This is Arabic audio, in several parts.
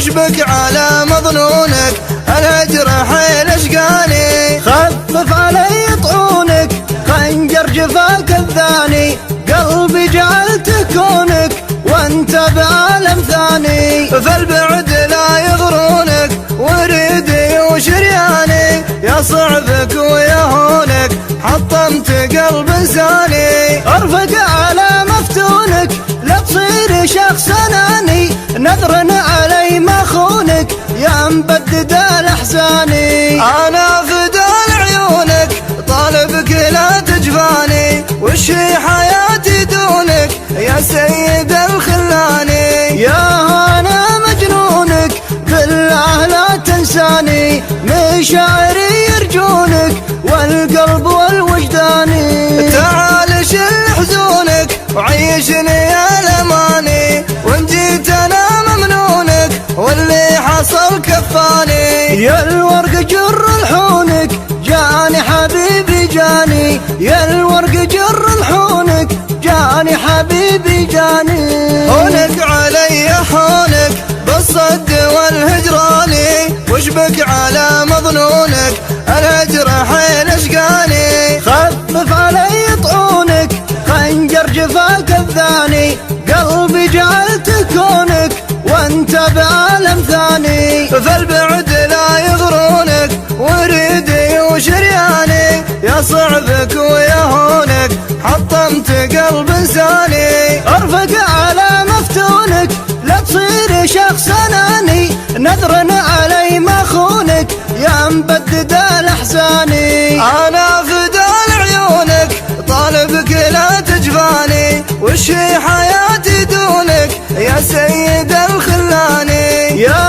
واشبك على مظنونك، الهجر حيل اشقاني. خفف علي طعونك، خنجر جفاك الثاني، قلبي جعلت كونك وانت بعالم ثاني. فالبعد لا يغرونك، وريدي وشرياني، يا صعبك ويا هونك حطمت قلب انساني. ارفق على مفتونك، لا تصير شخص اناني، نذر علي ما خونك يا مبدد الاحزاني. انا فدال عيونك طالبك لا تجفاني، وش هي حياتي دونك يا سيد الخلاني. يا انا مجنونك بالله لا تنساني، مشاعري يرجونك والقلب والوجداني. تعال شل حزونك وعيشني يا الاماني، وان جيت انا ممنونك واللي حصل كفاني. يا الورق جر لحونك جاني حبيبي جاني، يا الورق جر لحونك جاني حبيبي جاني. هونك علي حونك بالصد والهجراني، واشبك على مظنونك، الهجر حيل اشقاني. خفف علي طعونك، خنجر جفاك الثاني، قلبي جعلت كونك وانت بعالم ثاني. فالبعد لا يغرونك، وريدي وشرياني، يا صعبك ويا هونك حطمت قلب انساني. ارفق على مفتونك، لا تصير شخص اناني، نذر علي ما خونك يا مبدد الاحزاني. انا فدال عيونك طالبك لا تجفاني، وش هي حياتي دونك يا سيد الخلاني. يا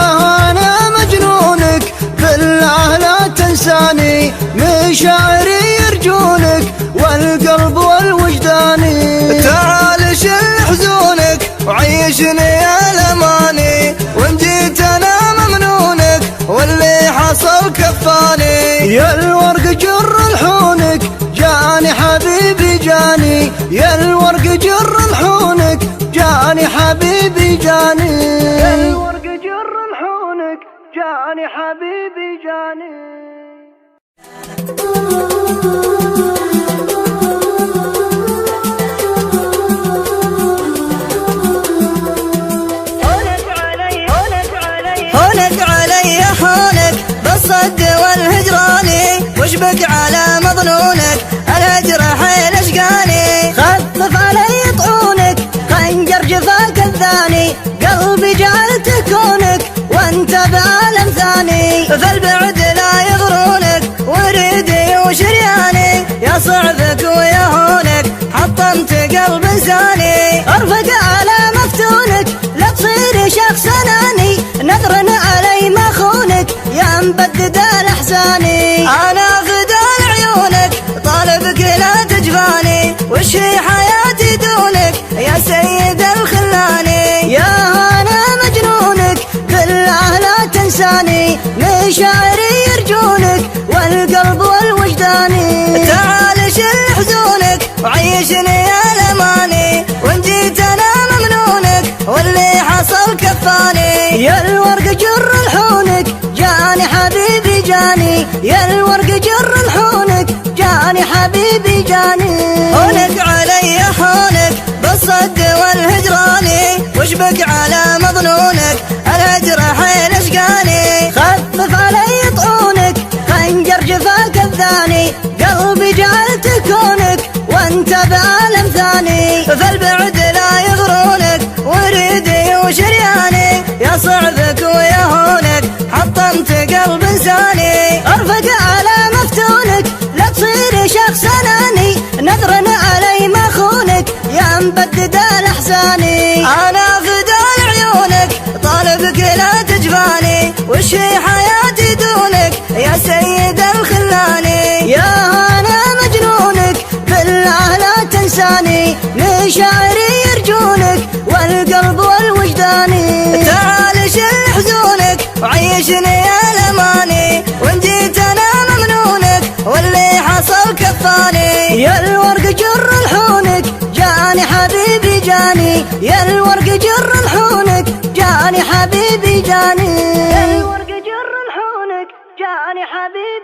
انا مجنونك بالله لا تنساني، مشاعري يرجونك والقلب والوجداني. تعال شل حزونك وعيشني يا الاماني، وان جيت انا ممنونك واللي حصل كفاني. يا الورق جر لحونك جاني حبيبي جاني، يا الورق جر لحونك جاني حبيبي جاني. يا الورق جر لحونك جاني حبيبي جاني. هونك علي حونك بالصد والهجراني، واشبك على مظنونك، الهجر حيل اشقاني. خفف علي طعونك، خنجر جفاك الثاني، قلبي جعلت كونك وانت بعالم ثاني. فالبعد لا يغرونك، وريدي وشرياني، يا صعبك ويا هونك حطمت قلب انساني. ارفق على مفتونك، لا تصير شخص اناني، نذر علي ما خونك يا مبدد الاحزاني. انا فدال عيونك طالبك لا تجفاني، وش هي حياتي دونك يا سيد الخلاني. يا انا مجنونك بالله لا تنساني، مشاعري يرجونك والقلب والوجداني. تعال شل حزونك وعيشني يا الاماني، وان جيت انا ممنونك واللي حصل كفاني. يا الورق جر لحونك جاني حبيبي جاني، يا الورق جر لحونك جاني حبيبي جاني. هونك علي حونك بالصد والهجراني، واشبك على مظنونك، الهجر حيل اشقاني. خفف علي طعونك، خنجر جفاك الثاني، قلبي جعلت كونك وانت بعالم ثاني. فالبعد لا يغرونك، وريدي وشرياني، يا صعبك ويا هونك حطمت قلب انساني. ارفق على مفتونك، لا تصير شخص اناني، نذر علي ما خونك يا مبدد الاحزاني. انا فدال عيونك طالبك لا تجفاني، وش هي حياتي دونك يا سيد الخلاني. يا انا مجنونك بالله لا تنساني، مشاعري يرجونك والقلب والوجداني. تعال شل حزونك وعيشني يا الاماني، وان جيت انا ممنونك واللي حصل كفاني. يا الورق جر لحونك جاني حبيبي جاني، يا الورق جر لحونك جاني جاني حبيبي جاني، الورق جر لحونك جاني حبيبي